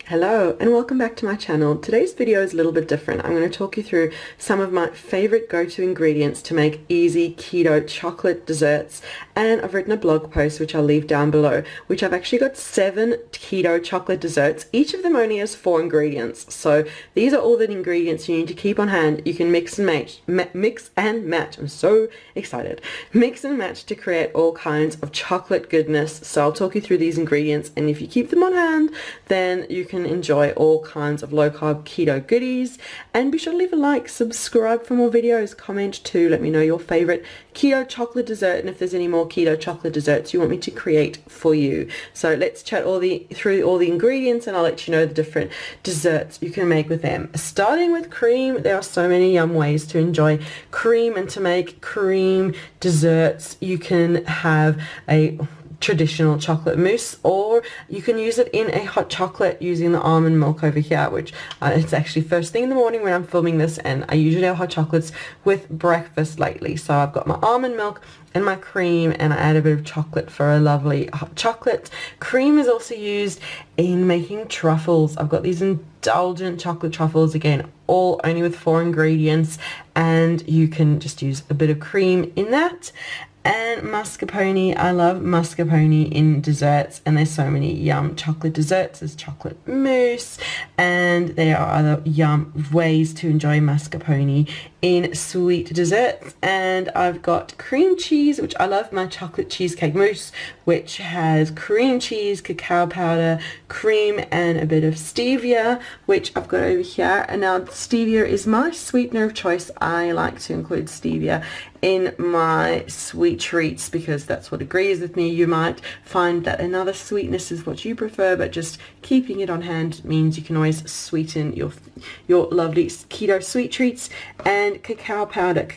Hello and welcome back to my channel. Today's video is a little bit different. I'm going to talk you through some of my favorite go-to ingredients to make easy keto chocolate desserts, and I've written a blog post which I'll leave down below, which I've actually got 7 keto chocolate desserts. Each of them only has 4 ingredients, so these are all the ingredients you need to keep on hand. You can mix and match. I'm so excited. Mix and match to create all kinds of chocolate goodness. So I'll talk you through these ingredients, and if you keep them on hand, then you can enjoy all kinds of low-carb keto goodies. And be sure to leave a like, subscribe for more videos, comment too, let me know your favorite keto chocolate dessert and if there's any more keto chocolate desserts you want me to create for you. So let's chat through all the ingredients, and I'll let you know the different desserts you can make with them. Starting with cream, there are so many yum ways to enjoy cream and to make cream desserts. You can have a traditional chocolate mousse, or you can use it in a hot chocolate using the almond milk over here, which it's actually first thing in the morning when I'm filming this, and I usually have hot chocolates with breakfast lately. So I've got my almond milk and my cream, and I add a bit of chocolate for a lovely hot chocolate. Cream is also used in making truffles. I've got these indulgent chocolate truffles, again all only with 4 ingredients, and you can just use a bit of cream in that. And mascarpone, I love mascarpone in desserts, and there's so many yum chocolate desserts. There's chocolate mousse, and there are other yum ways to enjoy mascarpone in sweet desserts. And I've got cream cheese, which I love my chocolate cheesecake mousse, which has cream cheese, cacao powder, cream, and a bit of stevia, which I've got over here. And now stevia is my sweetener of choice. I like to include stevia in my sweet treats because that's what agrees with me. You might find that another sweetness is what you prefer, but just keeping it on hand means you can always sweeten your lovely keto sweet treats. And cacao powder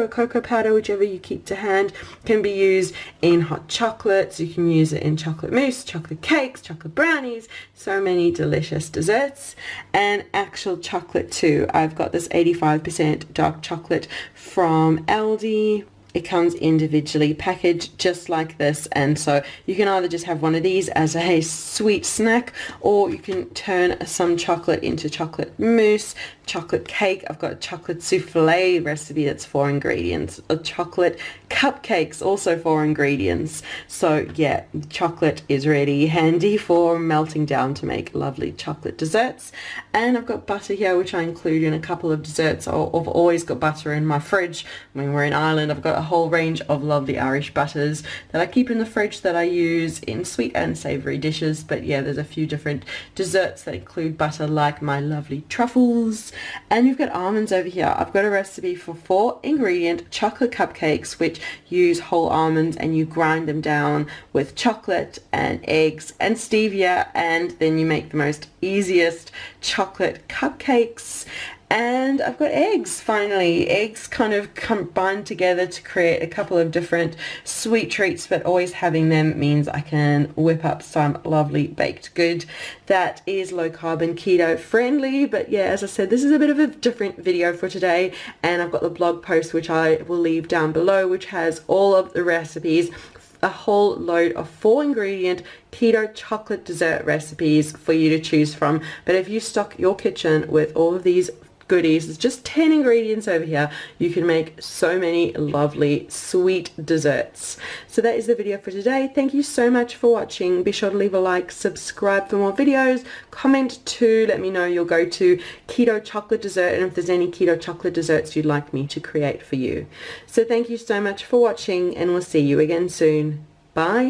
or cocoa powder, whichever you keep to hand, can be used in hot chocolates. You can use it in chocolate mousse, chocolate cakes, chocolate brownies, so many delicious desserts. And actual chocolate too. I've got this 85% dark chocolate from Aldi. It comes individually packaged just like this, and so you can either just have one of these as a sweet snack, or you can turn some chocolate into chocolate mousse, chocolate cake. I've got a chocolate souffle recipe that's 4 ingredients, a chocolate cupcakes, also 4 ingredients. So yeah, chocolate is really handy for melting down to make lovely chocolate desserts. And I've got butter here, which I include in a couple of desserts. I've always got butter in my fridge. When we're in Ireland, I've got a whole range of lovely Irish butters that I keep in the fridge that I use in sweet and savory dishes. But yeah, there's a few different desserts that include butter, like my lovely truffles. And we've got almonds over here. I've got a recipe for 4 ingredient chocolate cupcakes, which use whole almonds, and you grind them down with chocolate and eggs and stevia, and then you make the most easiest chocolate cupcakes. And I've got eggs, finally. Eggs kind of combine together to create a couple of different sweet treats, but always having them means I can whip up some lovely baked good that is low carb and keto friendly. But yeah, as I said, this is a bit of a different video for today, and I've got the blog post which I will leave down below, which has all of the recipes, a whole load of 4 ingredient keto chocolate dessert recipes for you to choose from. But if you stock your kitchen with all of these goodies, it's just 10 ingredients over here, you can make so many lovely sweet desserts. So that is the video for today. Thank you so much for watching. Be sure to leave a like, subscribe for more videos, comment too, let me know your go-to keto chocolate dessert, and if there's any keto chocolate desserts you'd like me to create for you. So thank you so much for watching, and we'll see you again soon. Bye.